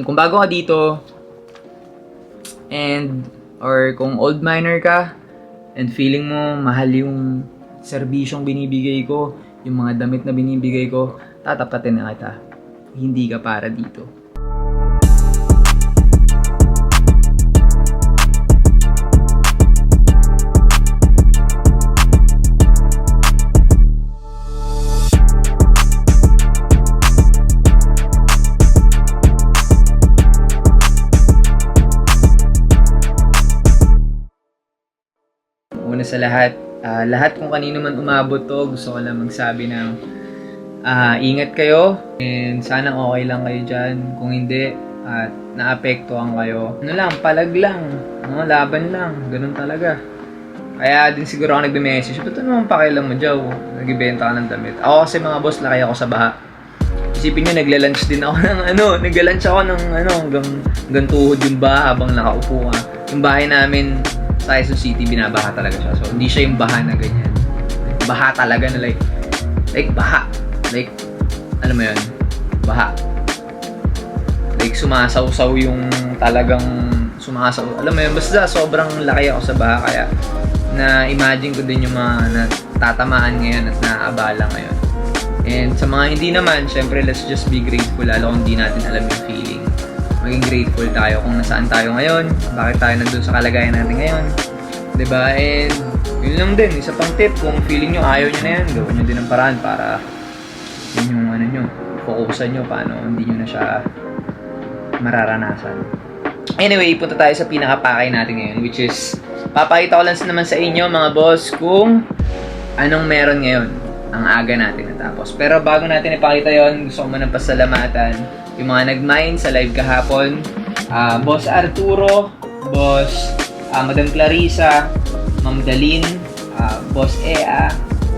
Kung bago ka dito, or kung old miner ka, and feeling mo mahal yung serbisyong binibigay ko, yung mga damit na binibigay ko, tatapatin na kita. Hindi ka para dito. Una sa lahat, lahat kung kanino man umabot to, gusto ko lang magsabi ng ingat kayo and sana okay lang kayo dyan. Kung hindi at naapektuhan kayo, ano lang, palag lang, laban lang, ganun talaga. Kaya din siguro ako nagbe-message, ba't naman pakialam mo Jow, nagbibenta ka ng damit. Ako kasi mga boss, laki ako sa baha. Isipin nyo, nagla-lunch din ako ng nagla-lunch ako ng hanggang tuhod yung baha habang nakaupo ka. Yung bahay namin sa Quezon City, binabaha talaga siya. So, hindi siya yung baha na ganyan. Baha talaga na like baha. Like, alam mo yun? Baha. Like, sumasaw-saw yung talagang sumasaw. Alam mo yun? Basta sobrang laki ako sa baha. Kaya, na-imagine ko din yung mga natatamaan ngayon at naaabala ngayon. And sa mga hindi naman, syempre, let's just be grateful. Lalo kung hindi natin alam yung feeling. Maging grateful tayo kung nasaan tayo ngayon, bakit tayo nandun sa kalagayan natin ngayon. Diba? And yun lang din, isa pang tip, kung feeling nyo ayaw nyo na yan, gawin nyo din ang paraan para yun yung focusan nyo, paano hindi nyo na siya mararanasan. Anyway, punta tayo sa pinakapakay natin ngayon, which is, papakita ko lang naman sa inyo mga boss kung anong meron ngayon. Ang aga natin natapos. Pero bago natin ipakita yon, gusto ko manang pasalamatan yung mga nag-mine sa live kahapon. Boss Arturo, Boss Madam Clarissa, Ma'am Dalin, Boss Ea,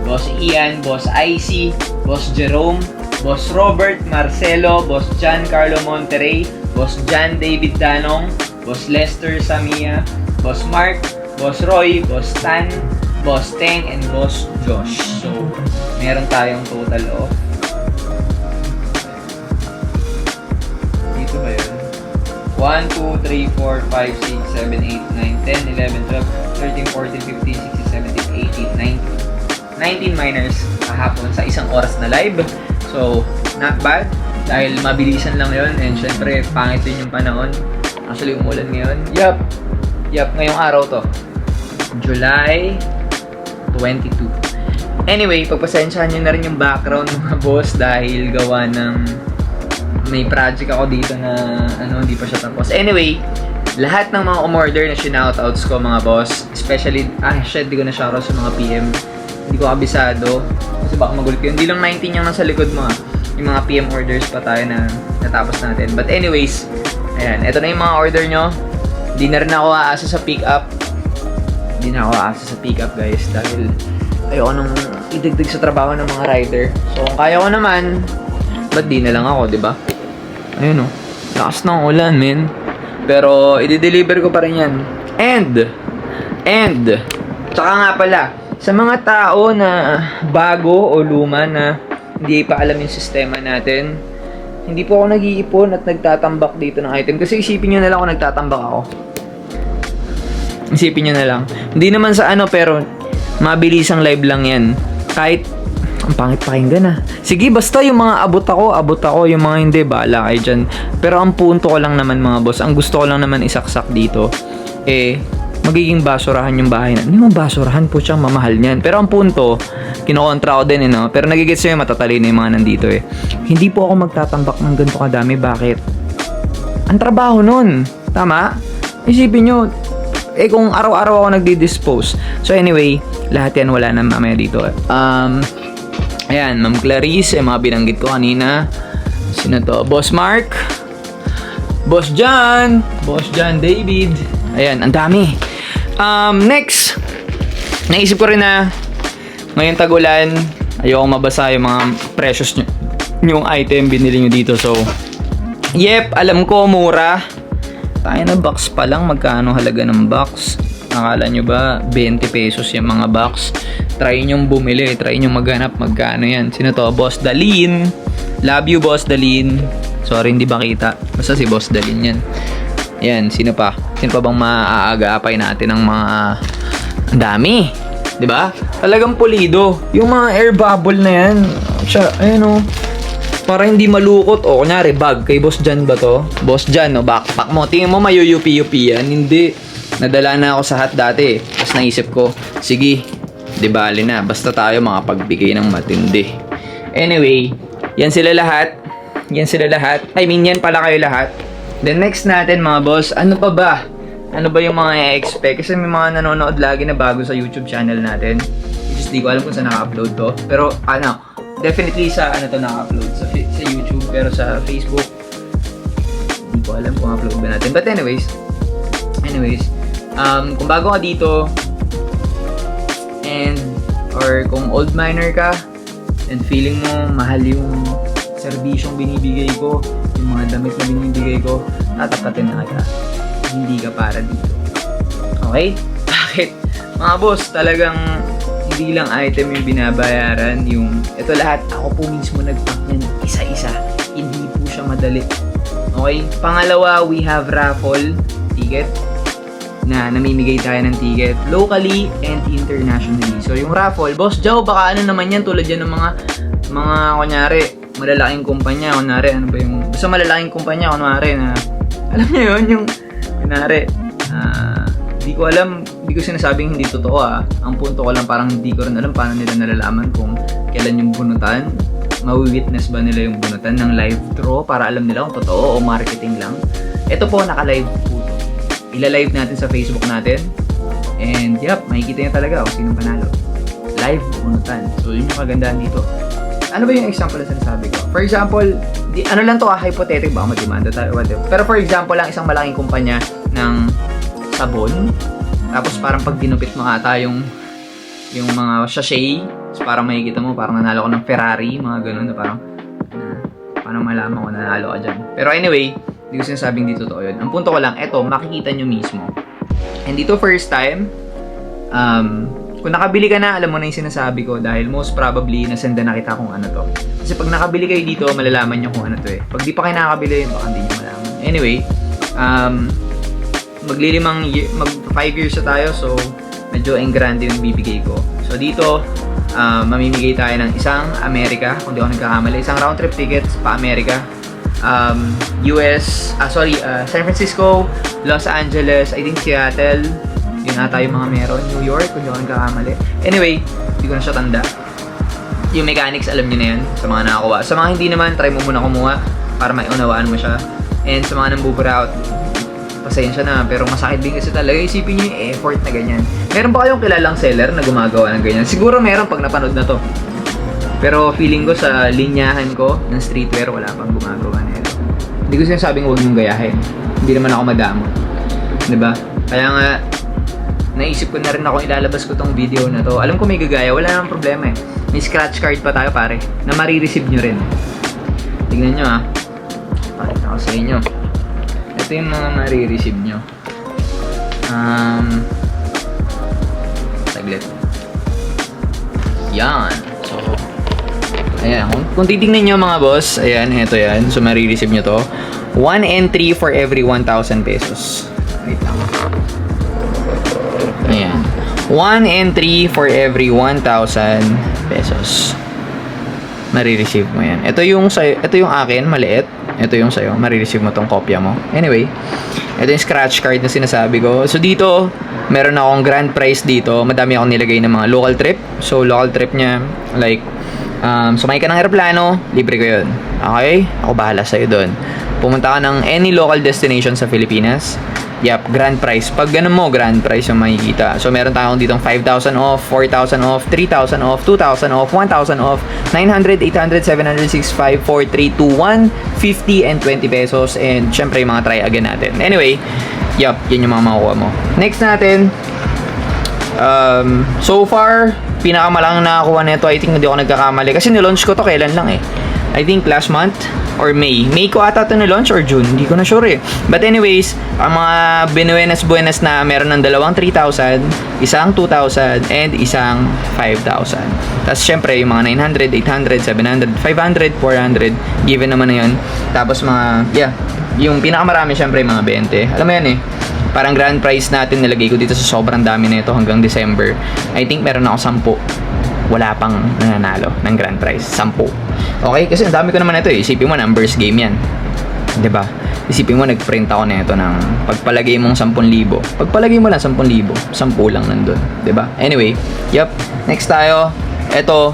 Boss Ian, Boss Icy, Boss Jerome, Boss Robert Marcelo, Boss John Carlo Monterrey, Boss John David Danong, Boss Lester Samia, Boss Mark, Boss Roy, Boss Tan, Boss Teng, and Boss Josh. So, meron tayong total of dito ba yun? 1, 2, 3, 4, 5, 6, 7, 8, 9, 10, 11, 12, 13, 14, 15, 16, 17, 18, 19 miners kahapon sa isang oras na live. So, not bad. Dahil mabilisan lang yun. And syempre, pangit din yung panahon. Actually, umulan ngayon. Yup, ngayong araw to. July 22. Anyway, pagpasensyahan nyo na rin yung background mga boss dahil gawa ng may project ako dito na hindi pa siya tapos. Anyway, lahat ng mga umorder na shoutouts ko mga boss, especially, di ko na shoutout sa mga PM. Hindi ko kabisado kasi baka magulit ko. Hindi lang 19 yung nasa likod mo. Yung mga PM orders pa tayo na natapos natin. But anyways, ayan, eto na yung mga order nyo. Hindi na rin ako aasa sa pick up. Guys dahil ayoko nang idagdag sa trabaho ng mga rider. So kung kaya ko naman, ba't di na lang ako, di ba? Ayun lakas ng ulan, men. Pero i-deliver ko pa rin yan. And tsaka nga pala, sa mga tao na bago o luma na hindi pa alam yung sistema natin, hindi po ako nag-iipon at nagtatambak dito ng item. Kasi isipin nyo na lang kung nagtatambak ako. Isipin nyo na lang. Hindi naman sa pero mabilisang live lang yan. Kahit, ang pangit pakinggan Sige, basta yung mga abot ako. Yung mga hindi, bahala kayo dyan. Pero ang punto ko lang naman mga boss, ang gusto ko lang naman isaksak dito, magiging basurahan yung bahay na. Hindi mo basurahan po siyang mamahal niyan. Pero ang punto, kinokontra ko din Pero nagigets nyo yung matatalino yung mga nandito Hindi po ako magtatambak ng ganito kadami. Bakit? Ang trabaho nun. Tama? Isipin nyo, kung araw-araw ako nagdi-dispose. So anyway, lahat yan wala na mamaya dito. Ayan, Ma'am Clarice, mga binanggit ko kanina. Sino to? Boss Mark, Boss John David. Ayan, ang dami. Next, naisip ko rin na ngayong tag-ulan, ayokong mabasa yung mga precious yung item binili nyo dito. So, alam ko mura. Tayo na box pa lang, magkano halaga ng box? Akala nyo ba 20 pesos yung mga box? Try nyong bumili, try nyong maghanap magkano yan. Sino to? Boss Dalin. Love you, Boss Dalin. Sorry, hindi ba kita? Basta si Boss Dalin yan. Yan, sino pa? Sino pa bang maaagapay natin ng mga... Ang dami. 'Di ba? Talagang pulido. Yung mga air bubble na yan. Siya, ayun o. Para hindi malukot. O, kunyari, bag. Kay Boss Jan ba to? Boss Jan, o, backpack mo. Tingin mo, mayuyupi-yupi yan. Hindi. Nadala na ako sa hat dati. Tapos naisip ko, sige, di bali na. Basta tayo makapagbigay ng matindi. Anyway, yan sila lahat. Yan sila lahat. I mean, yan pala kayo lahat. Then next natin mga boss, ano pa ba? Ano ba yung mga i-expect? Kasi may mga nanonood lagi na bago sa YouTube channel natin. Which is di ko alam kung saan naka-upload to. Pero ano, definitely sa ano to naka-upload. Sa YouTube, pero sa Facebook, hindi ko alam kung upload ba natin. But anyways, kung bago ka dito, and or kung old miner ka, and feeling mo mahal yung serbisyong binibigay ko, yung mga damit na binibigay ko, tatapatin na kita. Hindi ka para dito. Okay? Bakit? Mga boss, talagang hindi lang item yung binabayaran, yung ito lahat, ako po mismo nag-pack niyan isa-isa. Hindi po siya madali. Okay? Pangalawa, we have raffle ticket na namimigay tayo ng ticket locally and internationally. So yung raffle, Boss Joe, baka ano naman yan, tulad yan ng mga kunyari, malalaking kumpanya, kunyari, ano ba yung, basta malalaking kumpanya, kunyari, na, alam niyo yun, yung, kunyari, hindi ko alam, hindi ko sinasabing hindi totoo Ang punto ko lang, parang hindi ko rin alam paano nila nalalaman kung kailan yung bunutan, mawi-witness ba nila yung bunutan ng live draw para alam nila kung totoo o marketing lang. Ito po, naka-live po to. Ila-live natin sa Facebook natin. And yep, makikita niyo talaga kung sinong panalo. Live bunutan. So yun yung kagandahan dito. Ano ba yung example na sinasabi ko? For example, ano lang to hypothetical, baka madimanda tayo, whatever. Pero for example lang, isang malaking kumpanya ng sabon, tapos parang pag dinupit mo ata yung mga sachet, so parang makikita mo, parang nanalo ko ng Ferrari, mga ganun na parang, paano malaman ko nanalo ka dyan. Pero anyway, hindi ko sinasabing dito totoo yun. Ang punto ko lang, eto, makikita nyo mismo. And dito first time, kung nakabili ka na, alam mo na yung sinasabi ko dahil most probably nasenda na kita kung ano to. Kasi pag nakabili kayo dito, malalaman nyo kung ano to eh. Pag di pa kayo nakakabili, baka hindi nyo malaman. Anyway, mag 5 years na tayo, so medyo engrande yung bibigay ko. So dito, mamimigay tayo ng isang Amerika, kung di ako nagkakamali, isang round trip tickets pa Amerika. San Francisco, Los Angeles, I think Seattle, yun ata yung mga meron, New York, kung di ako nagkakamali. Anyway, hindi ko na siya tanda. Yung mechanics, alam nyo na yan, sa mga nakakuha. Sa mga hindi naman, try mo muna kumuha para maunawaan mo siya. And sa mga nang-bubura out, pasensya na, pero masakit din kasi talaga. Isipin nyo yung effort na ganyan. Meron ba kayong kilalang seller na gumagawa ng ganyan? Siguro meron pag napanood na to. Pero feeling ko sa linyahan ko ng streetwear, wala pang gumagawa na ito. Hindi ko sinasabing huwag nyong gayahin. Hindi naman ako madamo. Diba? Kaya nga, naisip ko na rin ako ilalabas ko tong video na to. Alam ko may gagaya, wala namang problema eh. May scratch card pa tayo pare, na marireceive nyo rin. Tignan nyo pakita ko sa inyo. Ito yung mga marireceive nyo. Saglit. Yan. So, ayan. Kung titignan nyo mga boss, ayan, ito yan. So, marireceive nyo to. 1 entry for every 1,000 pesos. Wait lang. Ayan. 1 entry for every 1,000 pesos. Marireceive mo yan. Ito yung akin, maliit. Ito yung sa'yo. Marireceive mo tong kopya mo. Anyway, ito yung scratch card na sinasabi ko. So dito, meron akong grand prize dito. Madami akong nilagay ng mga local trip. So local trip niya, like, sumakay ka ng aeroplano, libre ko yun. Okay? Ako bahala sa'yo doon. Pumunta ka ng any local destination sa Pilipinas. Yep, grand prize. Pag ganun mo, grand prize yung makikita. So, meron tayong ditong 5,000 off, 4,000 off, 3,000 off, 2,000 off, 1,000 off, 900, 800, 700, 6,500, 4,321, 50, and 20 pesos. And, syempre, yung mga try again natin. Anyway, yep, yun yung mga makukuha mo. Next natin, so far, pinakamalang nakakuha nito, I think hindi ako nagkakamali. Kasi nilaunch ko to kailan lang eh. I think last month, or May. May ko ata ito na-launch or June. Hindi ko na sure eh. But anyways, ang mga Buenas na meron ng dalawang 3,000, isang 2,000, and isang 5,000. Tapos syempre, yung mga 900, 800, 700, 500, 400, given naman na yun. Tapos mga, yung pinakamarami syempre yung mga 20. Alam mo yan eh. Parang grand prize natin nilagay ko dito sa sobrang dami na ito hanggang December. I think meron ako 10. Wala pang nananalo ng grand prize. 10. Okay? Kasi ang dami ko naman ito eh. Isipin mo, numbers game yan. 'Di ba? Isipin mo, nag-print ako na ito ng pagpalagay mong 10,000. Pagpalagay mo lang 10,000. 10 lang nandun. 'Di ba? Anyway, next tayo. Ito,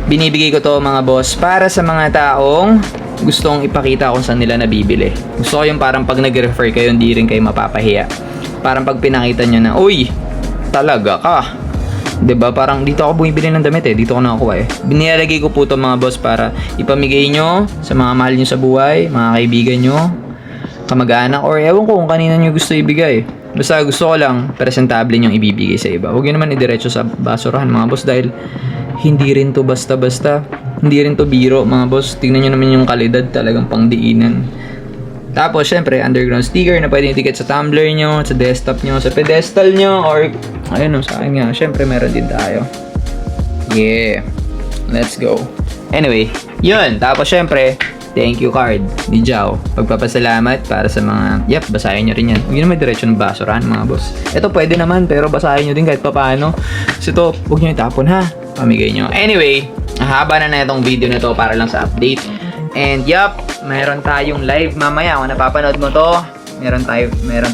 binibigay ko to mga boss para sa mga taong gustong ipakita kung saan nila nabibili. Gusto ko yung parang pag nag-refer kayo, hindi rin kayo mapapahiya. Parang pag pinakita nyo na, uy, talaga ka. 'Di ba? Parang dito ako bumibili ng damit eh. Dito ko nakakuha eh. Binilalagay ko po to mga boss para ipamigay nyo sa mga mahal nyo sa buhay, mga kaibigan nyo, kamag-anak, or ewan ko kung kanina nyo gusto ibigay. Basta gusto ko lang presentable nyo ibibigay sa iba. Huwag nyo naman idiretso sa basurahan mga boss dahil hindi rin to basta-basta. Hindi rin to biro mga boss. Tingnan nyo naman yung kalidad, talagang pangdiinan. Tapos syempre underground sticker na pwedeng itikit sa tumbler nyo, sa desktop nyo, sa pedestal nyo, or ayun sa akin nga, syempre meron din tayo. Yeah, let's go. Anyway, yun. Tapos syempre, thank you card ni Jao. Pagpapasalamat para sa mga, basahin nyo rin yan. Huwag nyo naman diretso ng basurahan mga boss. Ito pwede naman, pero basahin nyo din kahit papaano. Kasi ito, huwag nyo itapon ha. Pamigay nyo. Anyway, haba na itong video na to para lang sa update. And meron tayong live mamaya. Kung napapanood mo to, meron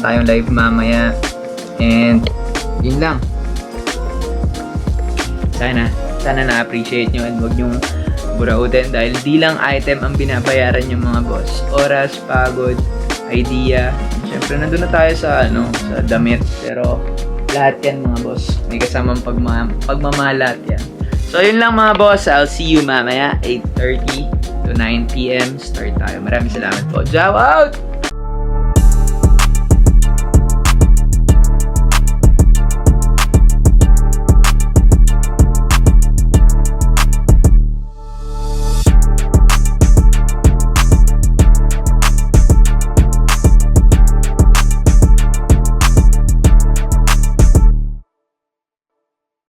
tayong live mamaya. And yun lang. Sana na-appreciate nyo and huwag nyong burautin dahil di lang item ang binabayaran yung mga boss. Oras, pagod, idea. Siyempre nandun na tayo sa sa damit. Pero lahat yan mga boss. May kasamang pagmamalat yan. So yun lang mga boss. I'll see you mamaya 8:30 to 9 PM. Start tayo. Maraming salamat po. Ciao out!